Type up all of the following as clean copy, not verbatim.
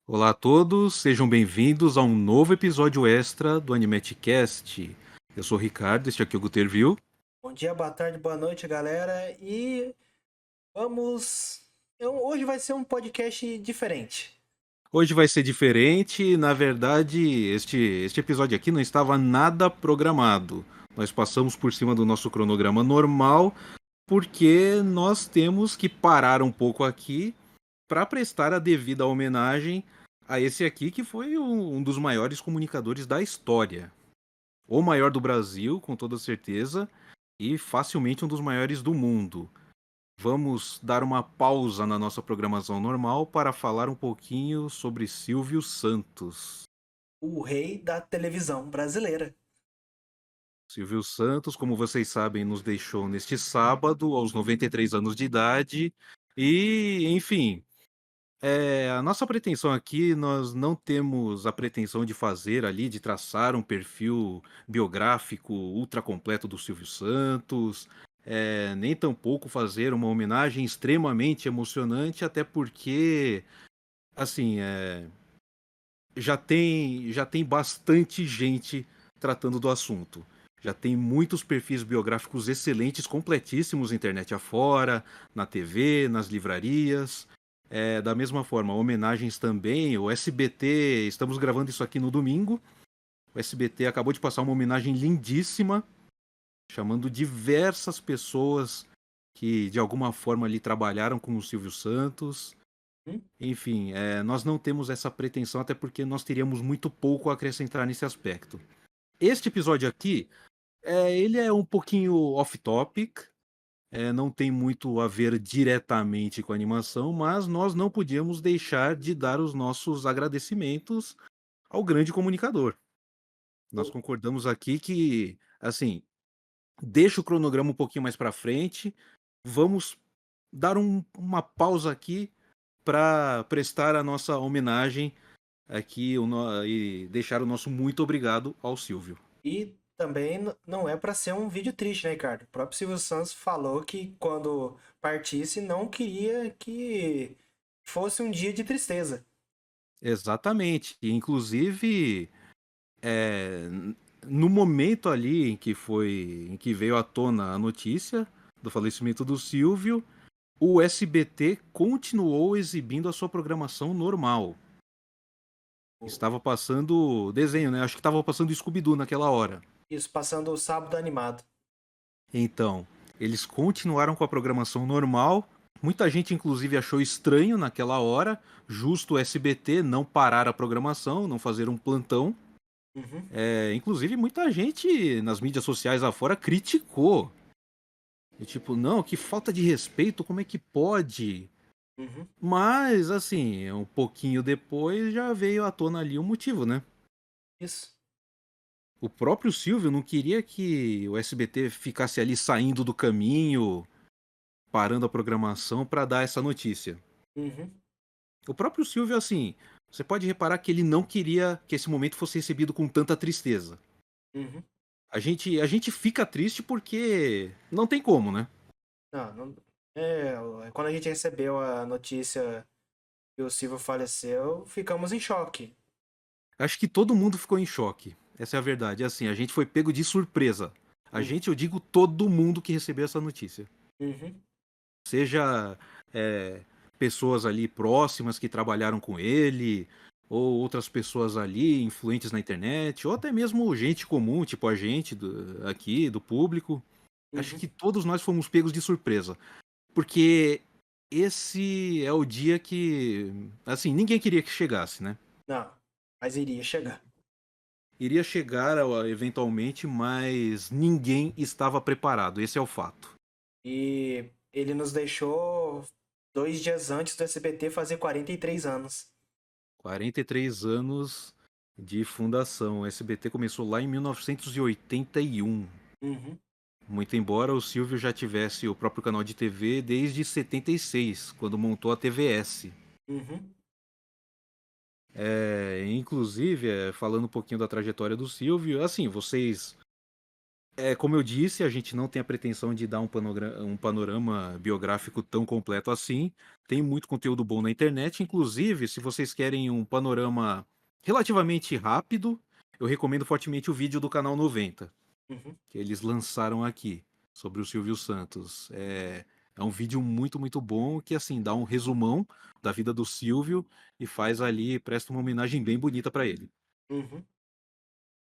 Olá a todos, sejam bem-vindos a um novo episódio extra do AnimeteCast. Eu sou o Ricardo, este aqui é o Guterville. Bom dia, boa tarde, boa noite, galera. E vamos. Hoje vai ser um podcast diferente. Hoje vai ser diferente, na verdade, este episódio aqui não estava nada programado. Nós passamos por cima do nosso cronograma normal, porque nós temos que parar um pouco aqui para prestar a devida homenagem a esse aqui que foi um dos maiores comunicadores da história. O maior do Brasil, com toda certeza, e facilmente um dos maiores do mundo. Vamos dar uma pausa na nossa programação normal para falar um pouquinho sobre Silvio Santos. O rei da televisão brasileira. Silvio Santos, como vocês sabem, nos deixou neste sábado, aos 93 anos de idade. E, enfim, a nossa pretensão aqui, nós não temos a pretensão de fazer ali, de traçar um perfil biográfico ultra completo do Silvio Santos, nem tampouco fazer uma homenagem extremamente emocionante, até porque, assim, já tem bastante gente tratando do assunto. Já tem muitos perfis biográficos excelentes, completíssimos, internet afora, na TV, nas livrarias. Da mesma forma, homenagens também. O SBT, estamos gravando isso aqui no domingo. O SBT acabou de passar uma homenagem lindíssima, chamando diversas pessoas que de alguma forma ali trabalharam com o Silvio Santos. Hum? Enfim, nós não temos essa pretensão, até porque nós teríamos muito pouco a acrescentar nesse aspecto. Este episódio aqui, ele é um pouquinho off-topic, não tem muito a ver diretamente com a animação, mas nós não podíamos deixar de dar os nossos agradecimentos ao grande comunicador. Nós concordamos aqui que, assim, deixa o cronograma um pouquinho mais para frente, vamos dar uma pausa aqui para prestar a nossa homenagem aqui e deixar o nosso muito obrigado ao Silvio. E também não é para ser um vídeo triste, né, Ricardo? O próprio Silvio Santos falou que quando partisse não queria que fosse um dia de tristeza. Exatamente. Inclusive, no momento ali em que veio à tona a notícia do falecimento do Silvio, o SBT continuou exibindo a sua programação normal. Estava passando desenho, né? Acho que estava passando Scooby-Doo naquela hora. Isso passando o sábado animado. Então, eles continuaram com a programação normal. Muita gente, inclusive, achou estranho naquela hora, justo o SBT não parar a programação, não fazer um plantão. Uhum, Inclusive, muita gente nas mídias sociais afora criticou. E tipo, não, que falta de respeito, como é que pode? uhum. Mas, assim, um pouquinho depois já veio à tona ali o motivo, né? Isso. O próprio Silvio não queria que o SBT ficasse ali saindo do caminho, parando a programação para dar essa notícia. Uhum, O próprio Silvio, assim, você pode reparar que ele não queria que esse momento fosse recebido com tanta tristeza. uhum. A gente fica triste porque não tem como, né? Não. Quando a gente recebeu a notícia que o Silvio faleceu, ficamos em choque. Acho que todo mundo ficou em choque. Essa é a verdade. Assim, a gente foi pego de surpresa. A Uhum, gente, eu digo todo mundo que recebeu essa notícia. uhum, Seja pessoas ali próximas que trabalharam com ele, ou outras pessoas ali influentes na internet, ou até mesmo gente comum, tipo a gente aqui, do público. Acho uhum. que todos nós fomos pegos de surpresa. Porque esse é o dia que, assim, ninguém queria que chegasse, né? Não, mas iria chegar. Iria chegar eventualmente, mas ninguém estava preparado. Esse é o fato. E ele nos deixou 2 dias antes do SBT fazer 43 anos. 43 anos de fundação. O SBT começou lá em 1981. Uhum, Muito embora o Silvio já tivesse o próprio canal de TV desde 76, quando montou a TVS. uhum, Inclusive, falando um pouquinho da trajetória do Silvio, assim, vocês Como eu disse, a gente não tem a pretensão de dar um panorama biográfico tão completo assim. Tem muito conteúdo bom na internet. Inclusive, se vocês querem um panorama relativamente rápido, eu recomendo fortemente o vídeo do canal 90, Uhum, que eles lançaram aqui, sobre o Silvio Santos. É um vídeo muito, muito bom que, assim, dá um resumão da vida do Silvio e faz ali, presta uma homenagem bem bonita para ele. uhum,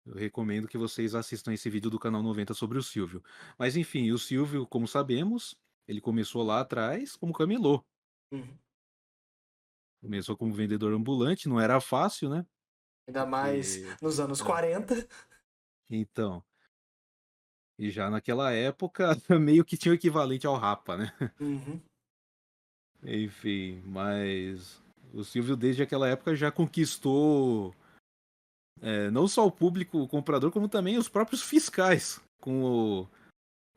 Eu recomendo que vocês assistam esse vídeo do canal 90 sobre o Silvio. Mas enfim, o Silvio, como sabemos, ele começou lá atrás como camelô. uhum. Começou como vendedor ambulante, não era fácil, né? Ainda mais Porque. nos anos é, 40. Então, e já naquela época, meio que tinha o equivalente ao Rapa, né? Uhum. Enfim, mas o Silvio, desde aquela época, já conquistou não só o público o comprador, como também os próprios fiscais, com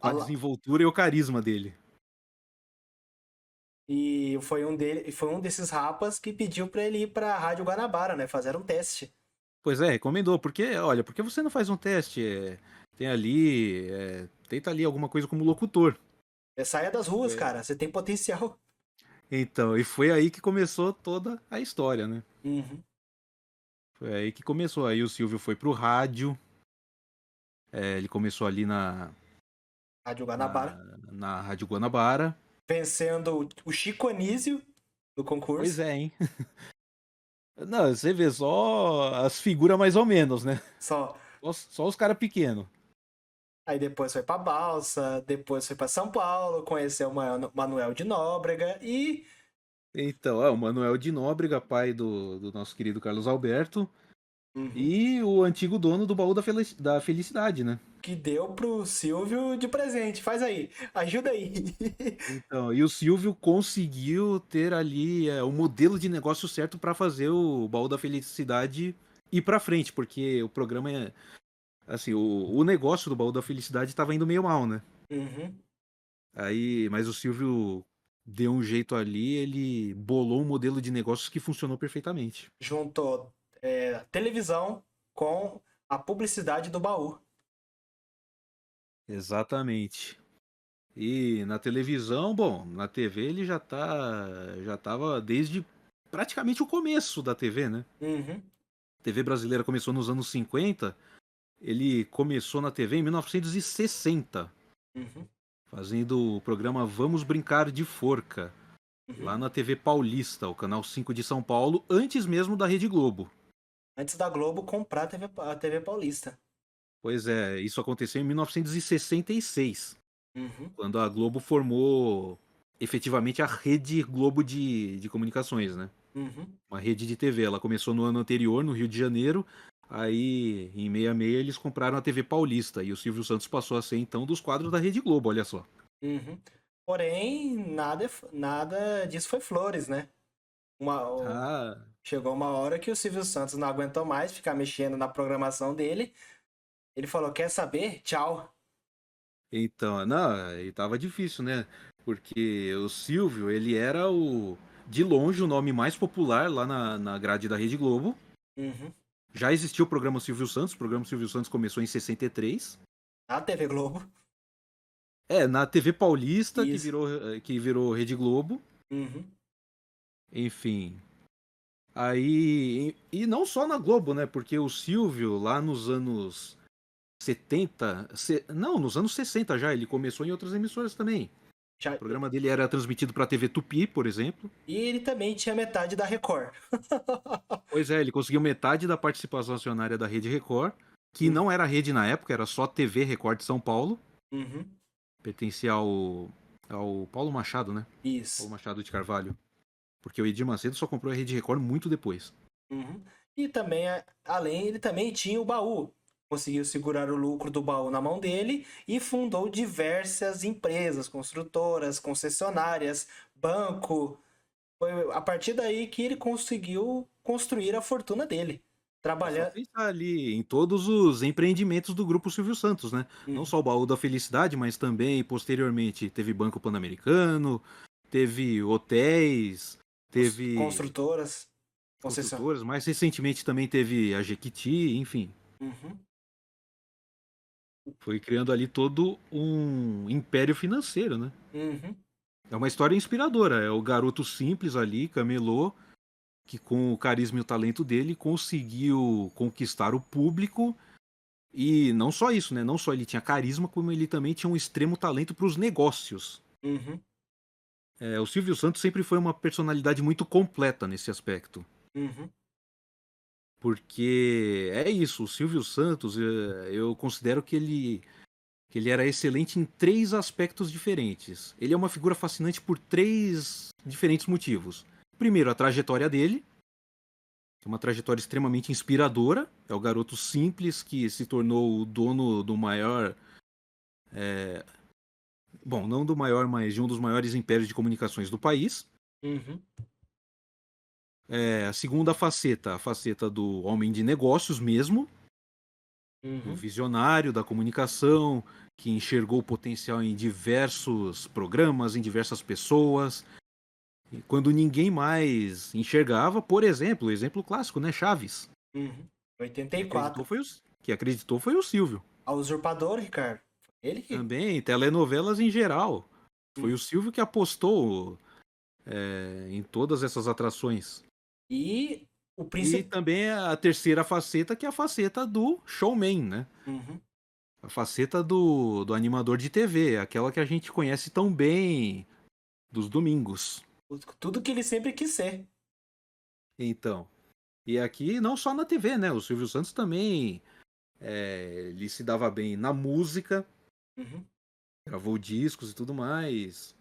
Ah a lá. desenvoltura e o carisma dele. E foi um desses rapas que pediu pra ele ir pra Rádio Guanabara, né? Fazer um teste. Pois é, recomendou. Porque, olha, por que você não faz um teste? Tem ali. Tenta ali alguma coisa como locutor. Saia das ruas, É. cara. Você tem potencial. Então, e foi aí que começou toda a história, né? Uhum. Foi aí que começou. Aí o Silvio foi pro rádio. Ele começou ali Rádio na, Guanabara. na Rádio Guanabara. Vencendo o Chico Anísio do Pois concurso. é, hein? Não, você vê só as figuras mais ou menos, né? Só. Só os caras pequenos. Aí depois foi pra Balsa, depois foi pra São Paulo, conheceu o Manuel de Nóbrega e Então, o Manuel de Nóbrega, pai do nosso querido Carlos Alberto. uhum, E o antigo dono do baú da felicidade, né? que deu pro Silvio de presente. Faz aí, ajuda aí. Então, e o Silvio conseguiu ter ali o modelo de negócio certo para fazer o baú da felicidade ir para frente, porque o programa assim, o negócio do baú da felicidade estava indo meio mal, né? Uhum. Aí, mas o Silvio deu um jeito ali, ele bolou um modelo de negócios que funcionou perfeitamente. Juntou televisão com a publicidade do baú. Exatamente. E na televisão, bom, na TV ele já tava desde praticamente o começo da TV, né? Uhum, A TV brasileira começou nos anos 50, ele começou na TV em 1960, uhum, fazendo o programa Vamos Brincar de Forca, lá uhum. na TV Paulista, o canal 5 de São Paulo, antes mesmo da Rede Globo. Antes da Globo comprar a TV Paulista. Pois é, isso aconteceu em 1966, Uhum, quando a Globo formou efetivamente a Rede Globo de comunicações, né? uhum, Uma rede de TV. Ela começou no ano anterior, no Rio de Janeiro. Aí, em 66, eles compraram a TV Paulista. E o Silvio Santos passou a ser, então, dos quadros da Rede Globo, olha só. uhum. Porém, nada disso foi flores, né? Ah, Chegou uma hora que o Silvio Santos não aguentou mais ficar mexendo na programação dele. Ele falou: Quer saber? Tchau. então, não, e tava difícil, né? Porque o Silvio, ele era de longe, o nome mais popular lá na grade da Rede Globo. Uhum. Já existia o programa Silvio Santos. O programa Silvio Santos começou em 63. A TV Globo. Na TV Paulista, Isso. que virou Rede Globo. Uhum. Enfim, aí, e não só na Globo, né? Porque o Silvio, lá nos anos 70, não, nos anos 60 já, ele começou em outras emissoras também. O Já... programa dele era transmitido para a TV Tupi, por exemplo. E ele também tinha metade da Record. Pois é, ele conseguiu metade da participação acionária da Rede Record, que Uhum. não era rede na época, era só TV Record de São Paulo. Uhum. Pertencia ao Paulo Machado, né? Paulo Isso. Machado de Carvalho. Porque o Edir Macedo só comprou a Rede Record muito depois. Uhum. E também, além, ele também tinha o baú. Conseguiu segurar o lucro do baú na mão dele e fundou diversas empresas, construtoras, concessionárias, banco. Foi a partir daí que ele conseguiu construir a fortuna dele. É só Trabalhando. pensar ali em todos os empreendimentos do grupo Silvio Santos, né? Não só o Baú da Felicidade, mas também, posteriormente, teve Banco Pan-Americano, teve hotéis, teve Construtoras, concession... construtoras, mais recentemente também teve a Jequiti, enfim. Uhum. Foi criando ali todo um império financeiro, né? Uhum, É uma história inspiradora. É o garoto simples ali, camelô, que com o carisma e o talento dele conseguiu conquistar o público. E não só isso, né? Não só ele tinha carisma, como ele também tinha um extremo talento para os negócios. uhum, O Silvio Santos sempre foi uma personalidade muito completa nesse aspecto. uhum, Porque é isso, o Silvio Santos, eu considero que ele era excelente em três aspectos diferentes. Ele é uma figura fascinante por três diferentes motivos. Primeiro, a trajetória dele, que é uma trajetória extremamente inspiradora. É o garoto simples que se tornou o dono do maior. Bom, não do maior, mas de um dos maiores impérios de comunicações do país. uhum, A segunda faceta, a faceta do homem de negócios mesmo, do uhum. visionário da comunicação, que enxergou o potencial em diversos programas, em diversas pessoas, e quando ninguém mais enxergava, por exemplo, o exemplo clássico, né, Chaves. Uhum. Quem acreditou 84. foi quem acreditou foi o Silvio. A Usurpador, Ricardo. Ele que. Também, telenovelas em geral. Foi Hum. o Silvio que apostou em todas essas atrações. E o E príncipe. também a terceira faceta, que é a faceta do showman, né? Uhum. A faceta do animador de TV, aquela que a gente conhece tão bem dos domingos. Tudo que ele sempre quis ser. Então, e aqui não só na TV, né? O Silvio Santos também ele se dava bem na música, Uhum. gravou discos e tudo mais.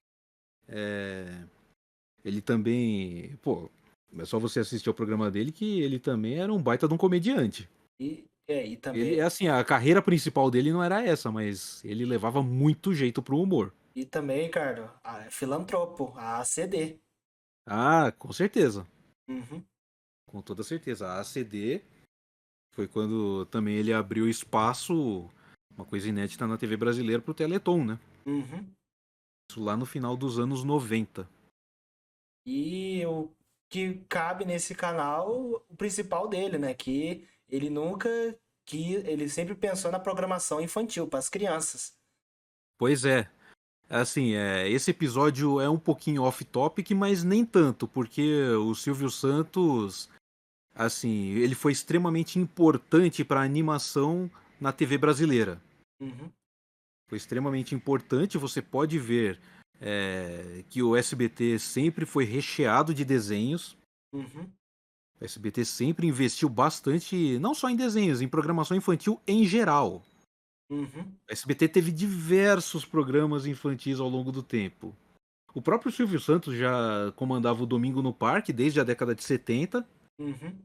Ele também, pô, é só você assistir ao programa dele que ele também era um baita de um comediante. E Ele, é também. assim, a carreira principal dele não era essa, mas ele levava muito jeito pro humor. E também, Ricardo, a Filantropo, a ACD. Ah, com certeza. Uhum. Com toda certeza. A ACD foi quando também ele abriu espaço, uma coisa inédita na TV brasileira, pro Teleton, né? Uhum. Isso lá no final dos anos 90. E o que cabe nesse canal, o principal dele, né? Que ele nunca. Que ele sempre pensou na programação infantil para as crianças. Pois é. Assim, esse episódio é um pouquinho off-topic, mas nem tanto, porque o Silvio Santos, assim, ele foi extremamente importante para a animação na TV brasileira. Uhum. Foi extremamente importante. Você pode ver que o SBT sempre foi recheado de desenhos. Uhum. O SBT sempre investiu bastante, não só em desenhos, em programação infantil em geral. Uhum. O SBT teve diversos programas infantis ao longo do tempo. O próprio Silvio Santos já comandava o Domingo no Parque desde a década de 70. Uhum.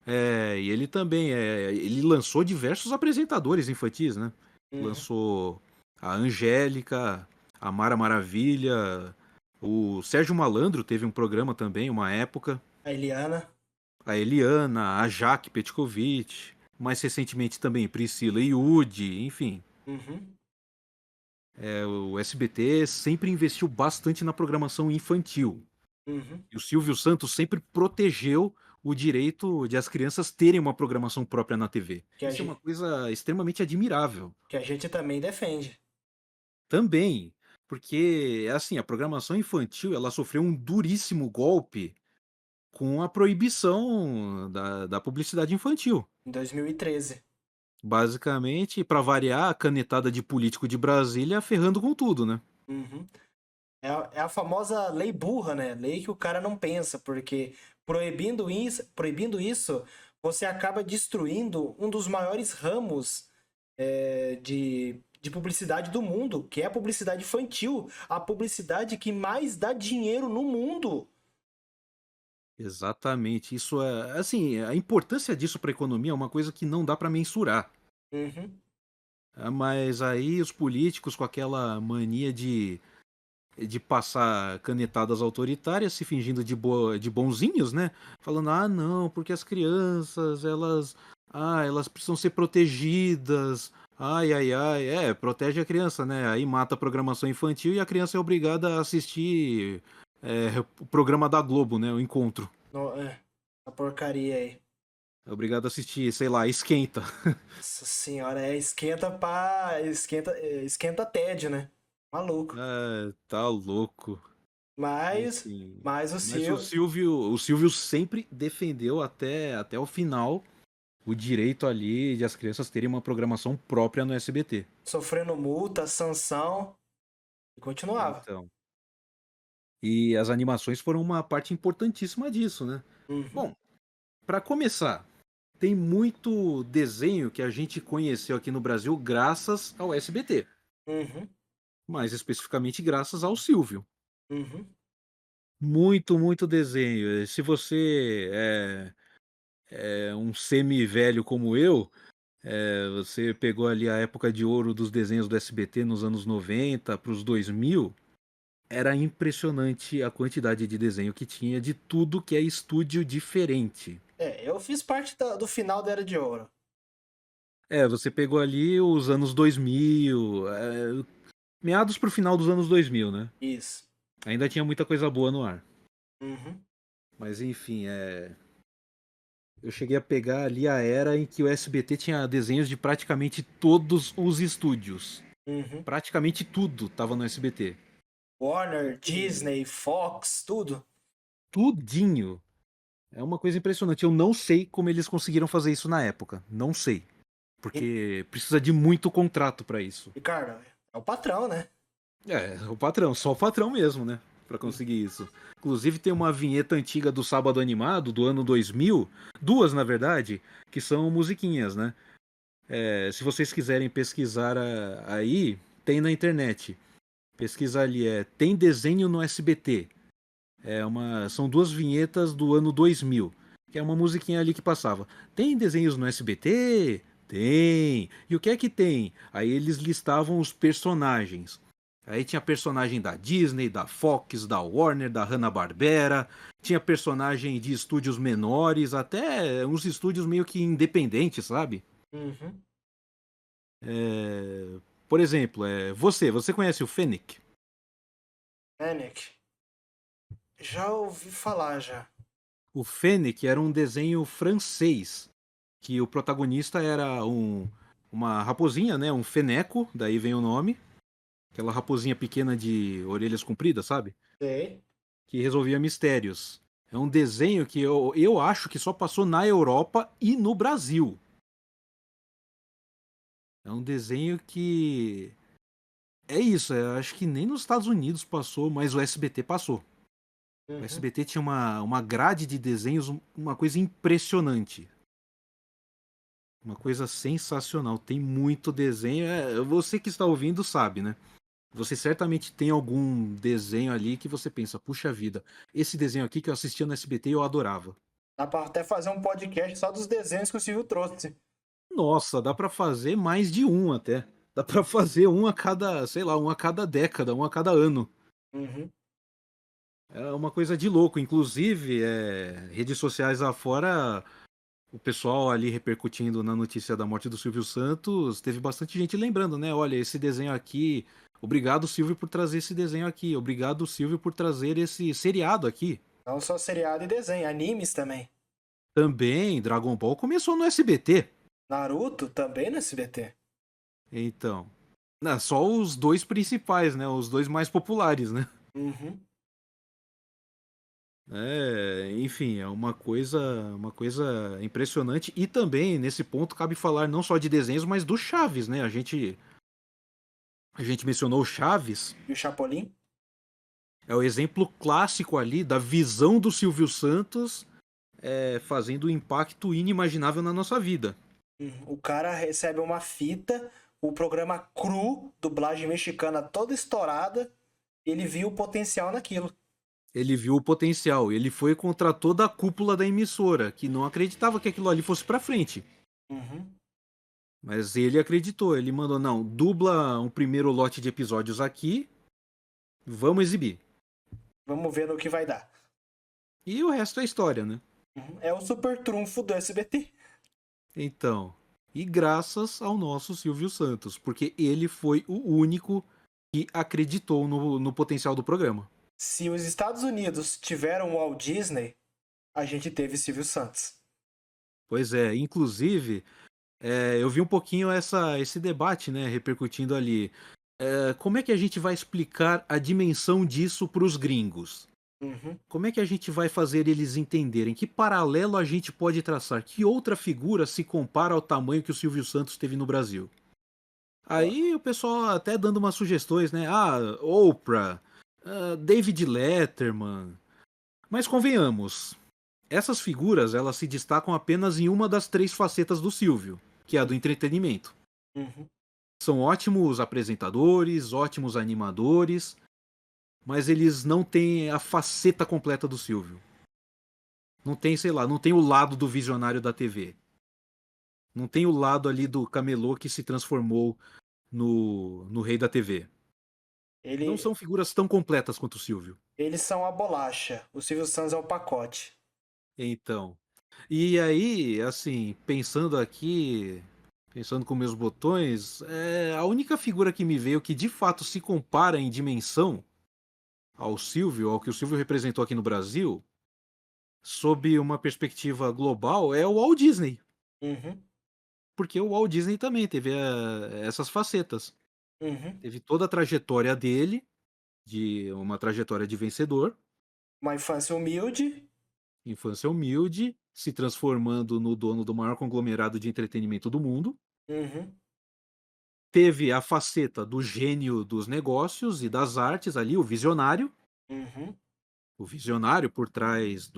E ele também ele lançou diversos apresentadores infantis, né? Uhum. Lançou a Angélica, a Mara Maravilha, o Sérgio Malandro teve um programa também, uma época. A Eliana. A Eliana, a Jaque Petkovic, mais recentemente também Priscila e Yudi, enfim. Uhum. O SBT sempre investiu bastante na programação infantil. Uhum. E o Silvio Santos sempre protegeu o direito de as crianças terem uma programação própria na TV. Que a Isso é uma gente, coisa extremamente admirável. que a gente também defende. Também, porque assim, a programação infantil, ela sofreu um duríssimo golpe com a proibição da publicidade infantil. Em 2013. Basicamente, para variar, a canetada de político de Brasília ferrando com tudo, né? Uhum. É a famosa lei burra, né? Lei que o cara não pensa, porque proibindo isso, você acaba destruindo um dos maiores ramos de publicidade do mundo, que é a publicidade infantil, a publicidade que mais dá dinheiro no mundo. Exatamente. Isso é, assim, a importância disso para a economia é uma coisa que não dá para mensurar. Uhum. Mas aí os políticos com aquela mania de passar canetadas autoritárias, se fingindo de bonzinhos, né? Falando, ah, não, porque as crianças, elas precisam ser protegidas. Ai, ai, ai. Protege a criança, né? Aí mata a programação infantil e a criança é obrigada a assistir o programa da Globo, né? O encontro. A porcaria aí. É obrigado a assistir, sei lá, Esquenta. Nossa senhora, esquenta tédio, né? Maluco. Ah, tá louco. Mas, Enfim. mas o Mas o Silvio Silvio, o Silvio sempre defendeu até o final o direito ali de as crianças terem uma programação própria no SBT. sofrendo multa, sanção, e continuava. Então. E as animações foram uma parte importantíssima disso, né? Uhum, Bom, para começar, tem muito desenho que a gente conheceu aqui no Brasil graças ao SBT, uhum, mais especificamente graças ao Silvio. uhum. Muito, muito desenho. Se você é um semi-velho como eu, você pegou ali a época de ouro dos desenhos do SBT nos anos 90 para os 2000, era impressionante a quantidade de desenho que tinha de tudo que é estúdio diferente. Eu fiz parte do final da Era de Ouro. Você pegou ali os anos 2000, meados pro final dos anos 2000, né? Isso. Ainda tinha muita coisa boa no ar. Uhum, Mas enfim, eu cheguei a pegar ali a era em que o SBT tinha desenhos de praticamente todos os estúdios. uhum. Praticamente tudo tava no SBT. Warner, Disney, Fox, tudo. Tudinho. É uma coisa impressionante. Eu não sei como eles conseguiram fazer isso na época. Não sei. E, Porque precisa de muito contrato pra isso. Ricardo, é o patrão, né? O patrão, só o patrão mesmo, né? Pra Uhum. conseguir isso. Inclusive tem uma vinheta antiga do Sábado Animado, do ano 2000, duas na verdade, que são musiquinhas, né? Se vocês quiserem pesquisar aí, tem na internet. Pesquisa ali, tem desenho no SBT. São duas vinhetas do ano 2000, que é uma musiquinha ali que passava. Tem desenhos no SBT? Tem. E o que é que tem? Aí eles listavam os personagens. Aí tinha personagem da Disney, da Fox, da Warner, da Hanna-Barbera, tinha personagem de estúdios menores, até uns estúdios meio que independentes, sabe? Uhum. Por exemplo, você conhece o Fennec? Manic. Já ouvi falar já. O Fennec era um desenho francês, que o protagonista era uma raposinha, né? Um feneco, daí vem o nome. Aquela raposinha pequena de orelhas compridas, sabe? Sei. Que resolvia mistérios. É um desenho que eu acho que só passou na Europa e no Brasil. É um desenho que. É isso, eu acho que nem nos Estados Unidos passou, mas o SBT passou. O Uhum. SBT tinha uma grade de desenhos, uma coisa impressionante. Uma coisa sensacional. Tem muito desenho. Você que está ouvindo sabe, né? Você certamente tem algum desenho ali que você pensa, puxa vida, esse desenho aqui que eu assistia no SBT eu adorava. Dá pra até fazer um podcast só dos desenhos que o Silvio trouxe. Nossa, dá pra fazer mais de um até. Dá pra fazer um a cada, sei lá, um a cada década, um a cada ano. Uhum. É uma coisa de louco. Inclusive, redes sociais afora, o pessoal ali repercutindo na notícia da morte do Silvio Santos, teve bastante gente lembrando, né? Olha, esse desenho aqui. Obrigado, Silvio, por trazer esse desenho aqui. Obrigado, Silvio, por trazer esse seriado aqui. Não só seriado e desenho, animes também. Também, Dragon Ball começou no SBT. Naruto também no SBT. Então, só os dois principais, né? Os dois mais populares, né? Uhum. Enfim, é uma coisa impressionante. E também, nesse ponto, cabe falar não só de desenhos, mas do Chaves, né? A gente mencionou o Chaves. E o Chapolin? É o exemplo clássico ali da visão do Silvio Santos fazendo um impacto inimaginável na nossa vida. O cara recebe uma fita, o programa cru, dublagem mexicana toda estourada, ele viu o potencial naquilo. Ele viu o potencial, ele foi contra toda a cúpula da emissora, que não acreditava que aquilo ali fosse pra frente. Uhum. Mas ele acreditou, ele mandou, não, dubla um primeiro lote de episódios aqui, vamos exibir. Vamos ver no que vai dar. E o resto é história, né? Uhum. É o super trunfo do SBT. Então, e graças ao nosso Silvio Santos, porque ele foi o único que acreditou no potencial do programa. Se os Estados Unidos tiveram o Walt Disney, a gente teve Silvio Santos. Pois é, inclusive, eu vi um pouquinho esse debate, né, repercutindo ali. Como é que a gente vai explicar a dimensão disso para os gringos? Uhum. Como é que a gente vai fazer eles entenderem? Que paralelo a gente pode traçar? Que outra figura se compara ao tamanho que o Silvio Santos teve no Brasil? Ó, Aí o pessoal até dando umas sugestões, né? Ah, Oprah, David Letterman. Mas convenhamos, essas figuras elas se destacam apenas em uma das três facetas do Silvio, que é a do entretenimento. uhum. São ótimos apresentadores, ótimos animadores, mas eles não têm a faceta completa do Silvio. Não tem, sei lá, não tem o lado do visionário da TV. Não tem o lado ali do camelô que se transformou no rei da TV. Não Ele, são figuras tão completas quanto o Silvio. eles são a bolacha. O Silvio Santos é o pacote. Então. E aí, assim, pensando com meus botões, a única figura que me veio que de fato se compara em dimensão ao Silvio, ao que o Silvio representou aqui no Brasil, sob uma perspectiva global, é o Walt Disney. Uhum. Porque o Walt Disney também teve essas facetas. Uhum. Teve toda a trajetória dele, de uma trajetória de vencedor, Uma infância humilde. infância humilde, se transformando no dono do maior conglomerado de entretenimento do mundo. Uhum. Teve a faceta do gênio dos negócios e das artes ali, Uhum. o visionário por trás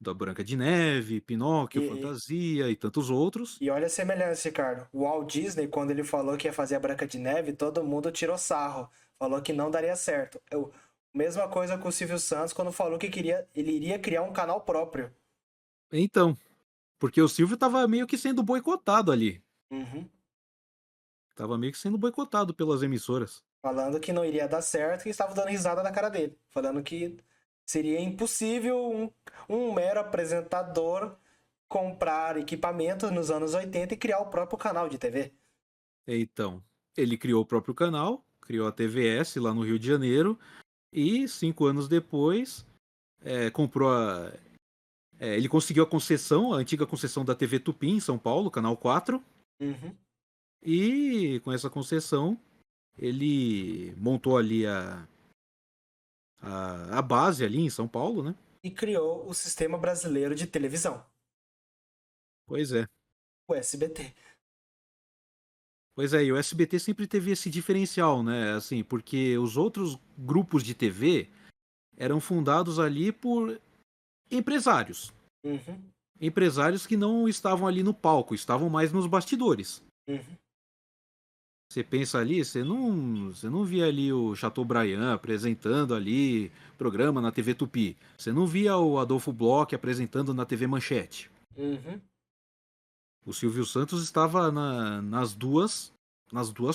da Branca de Neve, Pinóquio, E, Fantasia e tantos outros. e olha a semelhança, Ricardo. O Walt Disney, quando ele falou que ia fazer a Branca de Neve, todo mundo tirou sarro. Falou que não daria certo. Mesma coisa com o Silvio Santos quando falou que ele iria criar um canal próprio. Então, porque o Silvio estava meio que sendo boicotado ali. Uhum. Estava meio que sendo boicotado pelas emissoras. Falando que não iria dar certo e estava dando risada na cara dele. Falando que seria impossível um mero apresentador comprar equipamentos nos anos 80 e criar o próprio canal de TV. Então, ele criou o próprio canal, criou a TVS lá no Rio de Janeiro, e 5 anos depois, comprou ele conseguiu a concessão, a antiga concessão da TV Tupi em São Paulo, Canal 4, Uhum. e com essa concessão ele montou ali a base ali em São Paulo, né? E criou o Sistema Brasileiro de Televisão, Pois é. o SBT. Pois é, e o SBT sempre teve esse diferencial, né? Assim, porque os outros grupos de TV eram fundados ali por empresários. Uhum. Empresários que não estavam ali no palco, estavam mais nos bastidores. Uhum. Você pensa ali, você não via ali o Chateaubriand apresentando ali programa na TV Tupi. Você não via o Adolfo Bloch apresentando na TV Manchete. Uhum. O Silvio Santos estava nas duas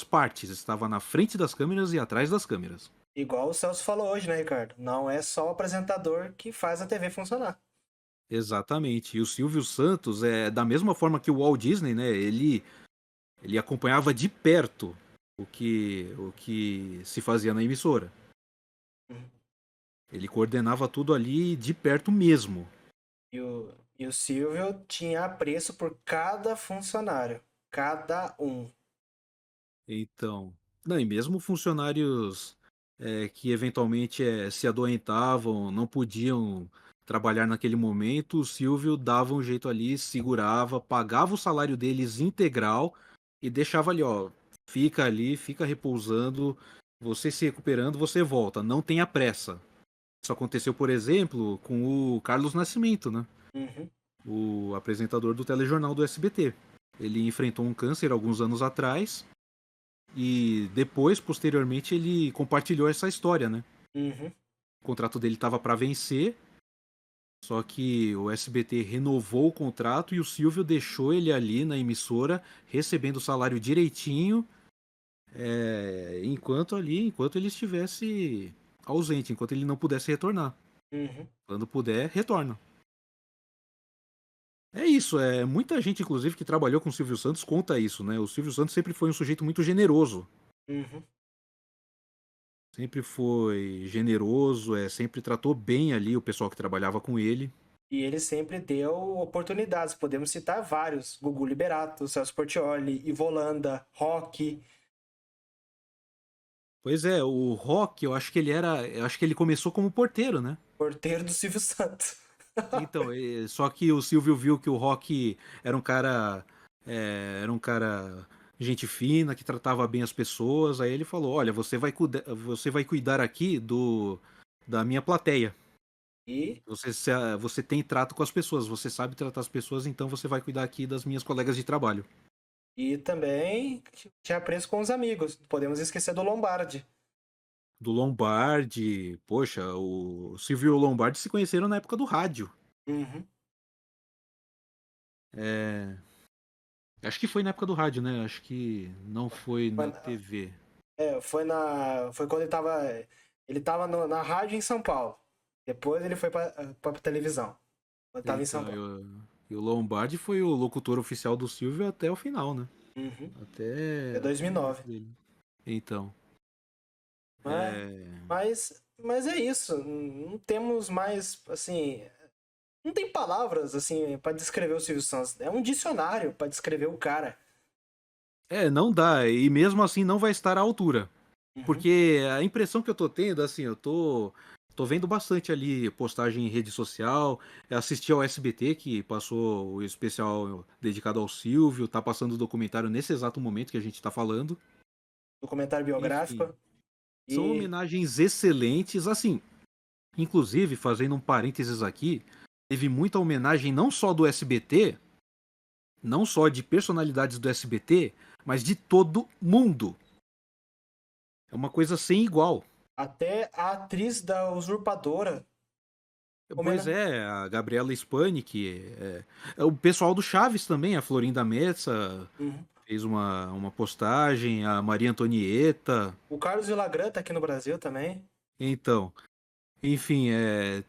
partes, estava na frente das câmeras e atrás das câmeras. Igual o Celso falou hoje, né, Ricardo? Não é só o apresentador que faz a TV funcionar. Exatamente. E o Silvio Santos da mesma forma que o Walt Disney, né? Ele acompanhava de perto o que se fazia na emissora. Uhum. Ele coordenava tudo ali de perto mesmo. E o Silvio tinha apreço por cada funcionário. Cada um. Então, não, e mesmo funcionários que eventualmente se adoentavam, não podiam trabalhar naquele momento, o Silvio dava um jeito ali, segurava, pagava o salário deles integral e deixava ali, ó, fica ali, fica repousando, você se recuperando, você volta, não tenha pressa. Isso aconteceu, por exemplo, com o Carlos Nascimento, né? Uhum. O apresentador do telejornal do SBT. Ele enfrentou um câncer alguns anos atrás e depois, posteriormente, ele compartilhou essa história, né? Uhum. O contrato dele estava para vencer, só que o SBT renovou o contrato e o Silvio deixou ele ali na emissora, recebendo o salário direitinho, enquanto ele estivesse ausente, enquanto ele não pudesse retornar. Uhum. Quando puder, retorna. É isso, muita gente, inclusive, que trabalhou com o Silvio Santos conta isso, né? O Silvio Santos sempre foi um sujeito muito generoso. Uhum. Sempre foi generoso, sempre tratou bem ali o pessoal que trabalhava com ele. E ele sempre deu oportunidades. Podemos citar vários: Gugu Liberato, Celso Portiolli, Ivo Holanda, Rock. Pois é, o Rock, eu acho que ele começou como porteiro, né? Porteiro do Silvio Santos. Então, só que o Silvio viu que o Rock era um cara, era um cara gente fina, que tratava bem as pessoas. Aí ele falou: "Olha, você vai cuidar aqui do da minha plateia. E, Você tem trato com as pessoas, você sabe tratar as pessoas, então você vai cuidar aqui das minhas colegas de trabalho." e também tinha preço com os amigos. Podemos esquecer do Lombardi. Do Lombardi, poxa, o Silvio e o Lombardi se conheceram na época do rádio. Uhum. É, acho que foi na época do rádio, né? Acho que não foi Foi, na TV. foi quando na rádio em São Paulo. Depois ele foi pra televisão. Quando tava em São Então, Paulo. e o Lombardi foi o locutor oficial do Silvio até o final, né? Uhum. É Até a morte 2009. dele. Então, Mas, é... mas é isso. Não temos mais, assim, não tem palavras assim para descrever o Silvio Santos. É um dicionário para descrever o cara. não dá. E mesmo assim não vai estar à altura. Uhum. Porque a impressão que eu tô tendo, assim, tô vendo bastante ali postagem em rede social, assisti ao SBT, que passou o especial dedicado ao Silvio, tá passando o documentário nesse exato momento que a gente tá falando. Documentário Enfim, biográfico. são E homenagens excelentes, assim, inclusive, fazendo um parênteses aqui, teve muita homenagem não só do SBT, não só de personalidades do SBT, mas de todo mundo. É uma coisa sem igual. até a atriz da Usurpadora. Pois Homena... é, a Gabriela Spani, o pessoal do Chaves também, a Florinda Meza Uhum. fez uma postagem, a Maria Antonieta. O Carlos Villagrán tá aqui no Brasil também. Então, enfim,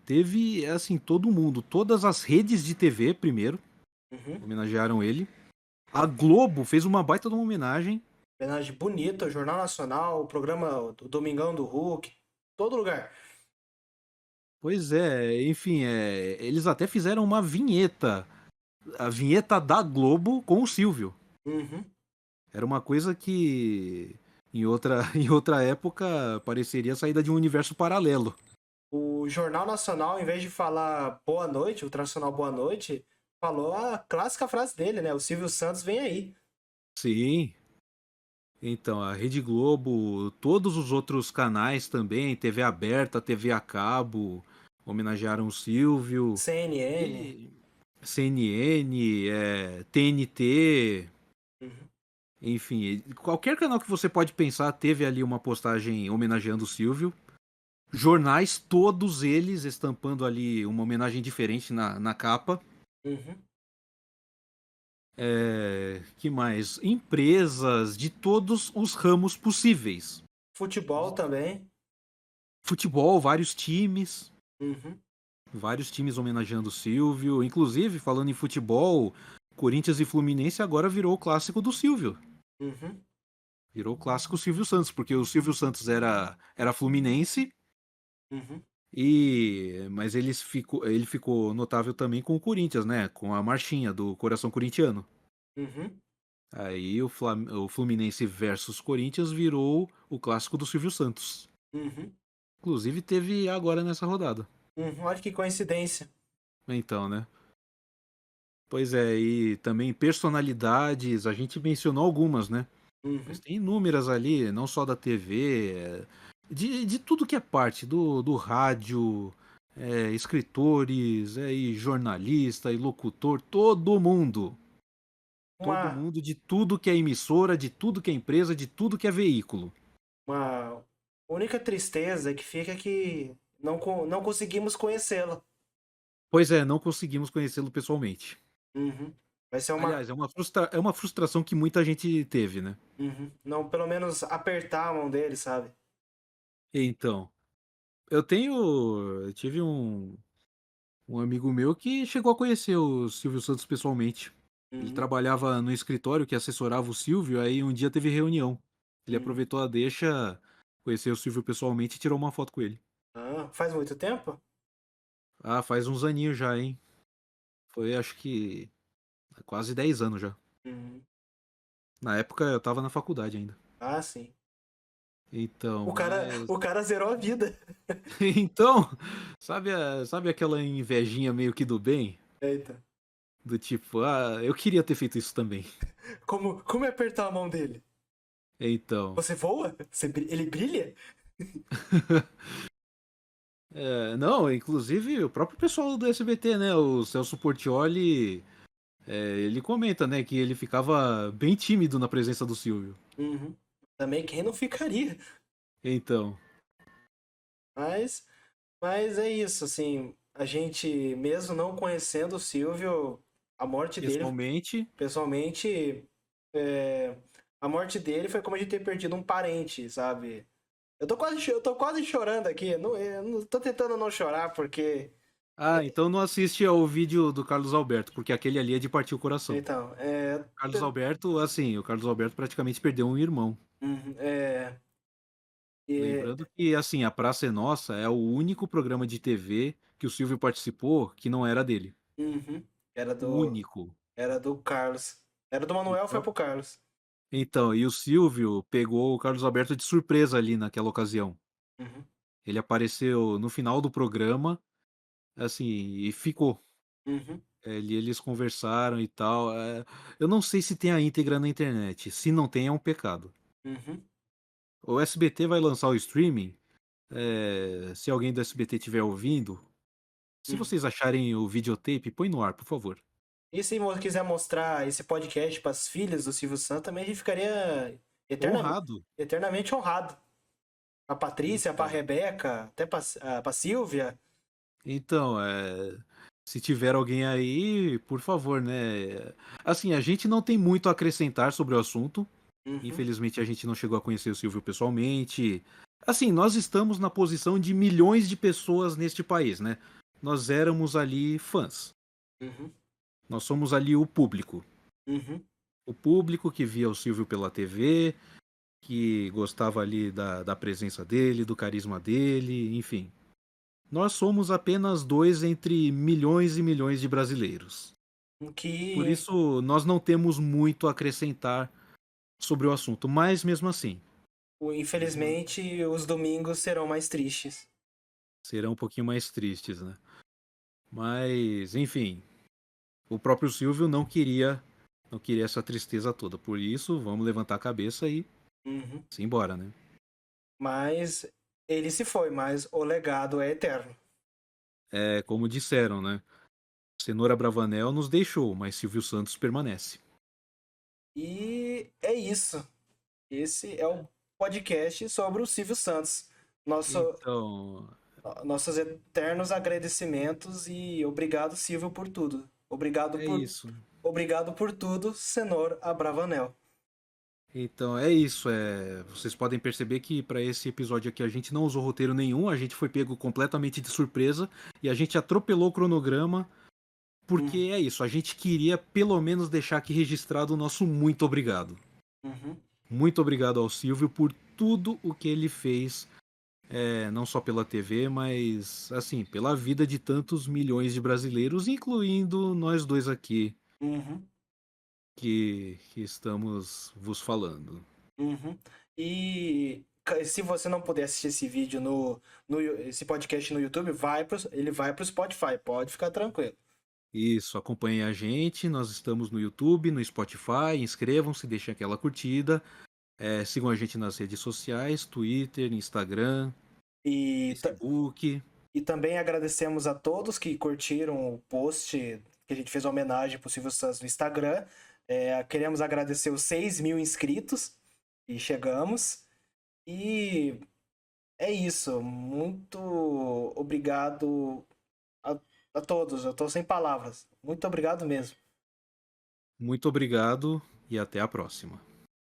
teve assim todo mundo, todas as redes de TV primeiro Uhum. homenagearam ele. A Globo fez uma baita de uma homenagem. Homenagem bonita, Jornal Nacional, o programa do Domingão do Hulk, todo lugar. Pois é, enfim, eles até fizeram uma vinheta, a vinheta da Globo com o Silvio. Uhum. Era uma coisa que em outra época pareceria saída de um universo paralelo. O Jornal Nacional, em vez de falar boa noite, o tradicional boa noite, falou a clássica frase dele, né? O Silvio Santos vem aí. Sim. Então, a Rede Globo, todos os outros canais também, TV aberta, TV a cabo, homenagearam o Silvio. CNN. E CNN, TNT, Uhum. enfim, qualquer canal que você pode pensar teve ali uma postagem homenageando o Silvio. Jornais, todos eles estampando ali uma homenagem diferente na capa. Uhum. Que mais? Empresas de todos os ramos possíveis. Futebol também. Futebol, Uhum. vários times homenageando o Silvio. Inclusive, falando em futebol, Corinthians e Fluminense agora virou o clássico do Silvio. Uhum. Virou o clássico Silvio Santos, porque o Silvio Santos era fluminense, Uhum. mas ele ficou notável também com o Corinthians, né? Com a marchinha do Coração Corintiano. Uhum. Aí o Fluminense versus Corinthians virou o clássico do Silvio Santos. Uhum. Inclusive teve agora nessa rodada. Uhum. Olha que coincidência. Então, né? Pois é, e também personalidades, a gente mencionou algumas, né? Mas Uhum. tem inúmeras ali, não só da TV, de tudo que é parte, do rádio, escritores, e jornalista, e locutor, todo mundo. Todo Uma, mundo de tudo que é emissora, de tudo que é empresa, de tudo que é veículo. uma única tristeza que fica é que não conseguimos conhecê-lo. Pois é, não conseguimos conhecê-lo pessoalmente. Uhum. Vai ser uma. Aliás, é uma frustração que muita gente teve, né? Uhum. Não, pelo menos apertar a mão dele, sabe? Então, eu tive um amigo meu que chegou a conhecer o Silvio Santos pessoalmente. Ele Uhum. trabalhava no escritório que assessorava o Silvio, aí um dia teve reunião. Ele Uhum. aproveitou a deixa, conheceu o Silvio pessoalmente e tirou uma foto com ele. Ah, faz muito tempo? Ah, faz uns aninhos já, hein? Foi acho que há quase 10 anos já. Uhum. Na época eu tava na faculdade ainda. Ah, sim. Então, O cara, mas. o cara zerou a vida. Então, sabe aquela invejinha meio que do bem? Eita. Do tipo, eu queria ter feito isso também. Como é apertar a mão dele? Então. Você voa? Ele brilha? Não, inclusive o próprio pessoal do SBT, né? O Celso Portiolli, ele comenta, né, que ele ficava bem tímido na presença do Silvio. Uhum. Também quem não ficaria? Então, Mas, mas é isso, assim, a gente, mesmo não conhecendo o Silvio, a morte dele, pessoalmente, pessoalmente, é, a morte dele foi como a gente ter perdido um parente, sabe? Eu tô quase chorando aqui, eu não tô tentando não chorar, porque, então não assiste ao vídeo do Carlos Alberto, porque aquele ali é de partir o coração. então, Carlos Alberto, assim, o Carlos Alberto praticamente perdeu um irmão. uhum, Lembrando que, assim, A Praça é Nossa é o único programa de TV que o Silvio participou que não era dele. uhum, era O do, único. era do Carlos, era do O Manuel, foi pró- pro Carlos. Então, e o Silvio pegou o Carlos Alberto de surpresa ali naquela ocasião. Uhum, Ele apareceu no final do programa, assim, e ficou. uhum, Eles conversaram e tal. Eu não sei se tem a íntegra na internet. Se não tem, é um pecado. uhum, O SBT vai lançar o streaming. Se alguém do SBT estiver ouvindo, se uhum. vocês acharem o videotape, põe no ar, por favor. E se quiser mostrar esse podcast para as filhas do Silvio Santos, também a gente ficaria Honrado. eternamente honrado. A Patrícia, para a Então, Rebeca, até para Silvia. então, se tiver alguém aí, por favor, né? Assim, a gente não tem muito a acrescentar sobre o assunto. Uhum, Infelizmente, a gente não chegou a conhecer o Silvio pessoalmente. Assim, nós estamos na posição de milhões de pessoas neste país, né? Nós éramos ali fãs. uhum, Nós somos ali o público. uhum, O público que via o Silvio pela TV, que gostava ali da presença dele, do carisma dele, enfim. Nós somos apenas dois entre milhões e milhões de brasileiros. Por que isso, nós não temos muito a acrescentar sobre o assunto, mas mesmo assim, mesmo infelizmente os domingos serão mais tristes. serão um pouquinho mais tristes, né? Mas, enfim, o próprio Silvio não queria essa tristeza toda. Por isso, vamos levantar a cabeça e Uhum. se embora, né? Mas ele se foi, mas o legado é eterno. É como disseram, né? Cenoura Bravanel nos deixou, mas Silvio Santos permanece. E é isso. Esse é o podcast sobre o Silvio Santos. Nosso, Então, nossos eternos agradecimentos e obrigado, Silvio, por tudo. é isso. Obrigado por tudo, Senhor Abravanel. Então, é isso. Vocês podem perceber que para esse episódio aqui a gente não usou roteiro nenhum, a gente foi pego completamente de surpresa e a gente atropelou o cronograma, Uhum, porque é isso, a gente queria pelo menos deixar aqui registrado o nosso muito obrigado. uhum, Muito obrigado ao Silvio por tudo o que ele fez, não só pela TV, mas assim, pela vida de tantos milhões de brasileiros, incluindo nós dois aqui uhum, que estamos vos falando. uhum. E se você não puder assistir esse vídeo esse podcast no YouTube, ele vai pro Spotify, pode ficar tranquilo. Isso, acompanhem a gente. Nós estamos no YouTube, no Spotify. Inscrevam-se, deixem aquela curtida. Sigam a gente nas redes sociais: Twitter, Instagram, E, ta- Facebook. e também agradecemos a todos que curtiram o post que a gente fez uma homenagem pro Silvio Santos no Instagram. Queremos agradecer os 6.000 inscritos e chegamos. E é isso. Muito obrigado a, a todos. Eu tô sem palavras. Muito obrigado mesmo. Muito obrigado e até a próxima.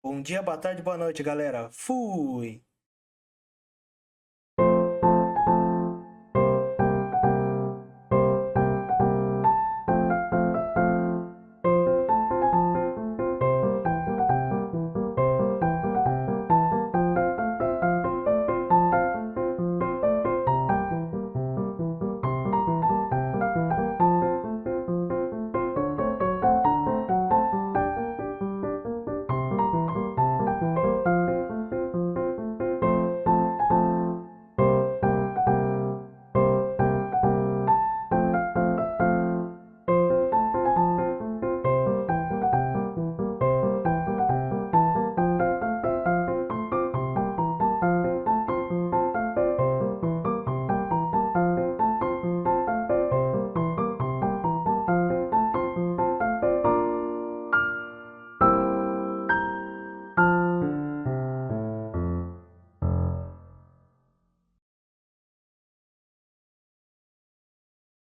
Bom dia, boa tarde, boa noite, galera. Fui!